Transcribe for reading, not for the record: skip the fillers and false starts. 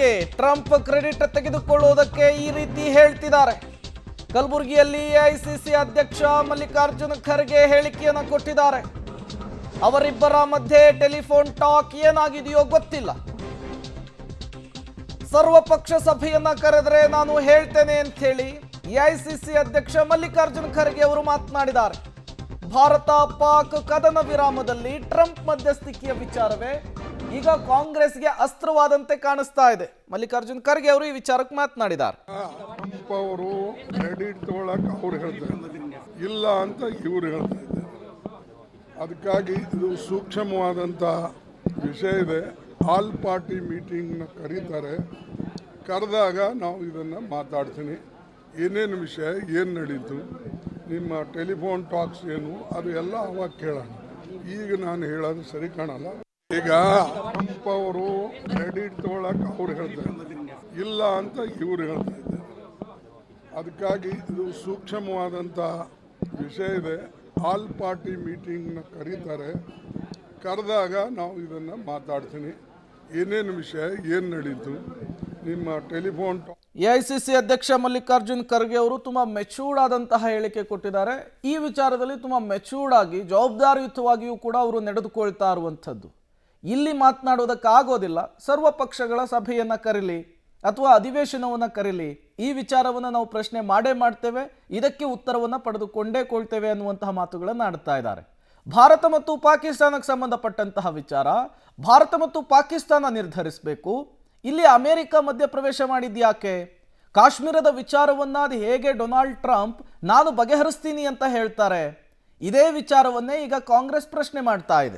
ಯಾಕೆ Trump credit ತೆಗೆದುಕೊಳ್ಳುವುದಕ್ಕೆ ಈ ರೀತಿ ಹೇಳ್ತಿದ್ದಾರೆ? ಕಲಬುರಗಿಯಲ್ಲಿ ಎಐಸಿಸಿ ಅಧ್ಯಕ್ಷ ಮಲ್ಲಿಕಾರ್ಜುನ ಖರ್ಗೆ ಹೇಳಿಕೆಯನ್ನು ಕೊಟ್ಟಿದ್ದಾರೆ. ಅವರಿಬ್ಬರ ಮಧ್ಯೆ ಟೆಲಿಫೋನ್ ಟಾಕ್ ಏನಾಗಿದೆಯೋ ಗೊತ್ತಿಲ್ಲ. ಸರ್ವಪಕ್ಷ ಸಭೆಯನ್ನ ಕರೆದ್ರೆ ನಾನು ಹೇಳ್ತೇನೆ ಅಂತ ಹೇಳಿ ಎಐಸಿಸಿ ಅಧ್ಯಕ್ಷ ಮಲ್ಲಿಕಾರ್ಜುನ ಖರ್ಗೆ ಅವರು ಮಾತನಾಡಿದ್ದಾರೆ. ಭಾರತ ಪಾಕ್ ಕದನ ವಿರಾಮದಲ್ಲಿ ಟ್ರಂಪ್ ಮಧ್ಯಸ್ಥಿಕೆಯ ವಿಚಾರವೇ ಈಗ ಕಾಂಗ್ರೆಸ್ಗೆ ಅಸ್ತ್ರವಾದಂತೆ ಕಾಣಿಸ್ತಾ ಇದೆ. ಮಲ್ಲಿಕಾರ್ಜುನ ಖರ್ಗೆ ಅವರು ಈ ವಿಚಾರಕ್ಕೆ ಮಾತನಾಡಿದ್ದಾರೆ. ಟ್ರಂಪ್ ಅವರು ಕ್ರೆಡಿಟ್ ತಗೊಳಕ್ ಅವ್ರು ಹೇಳ್ತಾರೆ, ಇಲ್ಲ ಅಂತ ಇವ್ರು ಹೇಳ್ತಾ ಇದ್ದಾರೆ. ಅದಕ್ಕಾಗಿ ಇದು ಸೂಕ್ಷ್ಮವಾದಂಥ ವಿಷಯ ಇದೆ. ಆಲ್ ಪಾರ್ಟಿ ಮೀಟಿಂಗ್ನ ಕರೀತಾರೆ. ಕರೆದಾಗ ನಾವು ಇದನ್ನು ಮಾತಾಡ್ತೀನಿ. ಏನೇನು ವಿಷಯ, ಏನು ನಡೀತು, ನಿಮ್ಮ ಟೆಲಿಫೋನ್ ಟಾಕ್ಸ್ ಏನು, ಅದು ಎಲ್ಲ ಅವಾಗ ಕೇಳೋಣ. ಈಗ ನಾನು ಹೇಳೋದು ಸರಿ ಕಾಣಲ್ಲ. ಈಗ ಟ್ರಂಪ್ ಅವರು ಕ್ರೆಡಿಟ್ ತಗೊಳಕ್ ಅವ್ರು ಹೇಳ್ತಾರೆ, ಇಲ್ಲ ಅಂತ ಇವ್ರು ಹೇಳ್ತಾ ಇದ್ದಾರೆ. ಅದಕ್ಕಾಗಿ ಇದು ಸೂಕ್ಷ್ಮವಾದಂಥ ವಿಷಯ ಇದೆ. ಆಲ್ ಪಾರ್ಟಿ ಮೀಟಿಂಗ್ನ ಕರೀತಾರೆ. ಕರೆದಾಗ ನಾವು ಇದನ್ನು ಮಾತಾಡ್ತೀನಿ. ಏನೇನು ವಿಷಯ, ಏನು ನಡೀತು, ನಿಮ್ಮ ಟೆಲಿಫೋನ್ ಎಐಸಿಸಿ ಅಧ್ಯಕ್ಷ ಮಲ್ಲಿಕಾರ್ಜುನ್ ಖರ್ಗೆ ಅವರು ತುಂಬಾ ಮೆಚೂರ್ಡ್ ಆದಂತಹ ಹೇಳಿಕೆ ಕೊಟ್ಟಿದ್ದಾರೆ. ಈ ವಿಚಾರದಲ್ಲಿ ತುಂಬಾ ಮೆಚೂರ್ಡ್ ಆಗಿ ಜವಾಬ್ದಾರಿಯುತವಾಗಿಯೂ ಕೂಡ ಅವರು ನಡೆದುಕೊಳ್ತಾ ಇರುವಂಥದ್ದು. ಇಲ್ಲಿ ಮಾತನಾಡೋದಕ್ಕಾಗೋದಿಲ್ಲ. ಸರ್ವ ಪಕ್ಷಗಳ ಸಭೆಯನ್ನ ಕರೀಲಿ ಅಥವಾ ಅಧಿವೇಶನವನ್ನು ಕರೀಲಿ, ಈ ವಿಚಾರವನ್ನು ನಾವು ಪ್ರಶ್ನೆ ಮಾಡೇ ಮಾಡ್ತೇವೆ, ಇದಕ್ಕೆ ಉತ್ತರವನ್ನು ಪಡೆದುಕೊಂಡೇ ಕೊಳ್ತೇವೆ ಅನ್ನುವಂತಹ ಮಾತುಗಳನ್ನು ಆಡ್ತಾ ಇದ್ದಾರೆ. ಭಾರತ ಮತ್ತು ಪಾಕಿಸ್ತಾನಕ್ಕೆ ಸಂಬಂಧಪಟ್ಟಂತಹ ವಿಚಾರ ಭಾರತ ಮತ್ತು ಪಾಕಿಸ್ತಾನ ನಿರ್ಧರಿಸಬೇಕು. ಇಲ್ಲಿ ಅಮೆರಿಕ ಮಧ್ಯಪ್ರವೇಶ ಮಾಡಿದ್ಯಾಕೆ? ಕಾಶ್ಮೀರದ ವಿಚಾರವನ್ನ ಅದು ಹೇಗೆ ಡೊನಾಲ್ಡ್ ಟ್ರಂಪ್ ನಾನು ಬಗೆಹರಿಸ್ತೀನಿ ಅಂತ ಹೇಳ್ತಾರೆ? ಇದೇ ವಿಚಾರವನ್ನೇ ಈಗ ಕಾಂಗ್ರೆಸ್ ಪ್ರಶ್ನೆ ಮಾಡ್ತಾ ಇದೆ.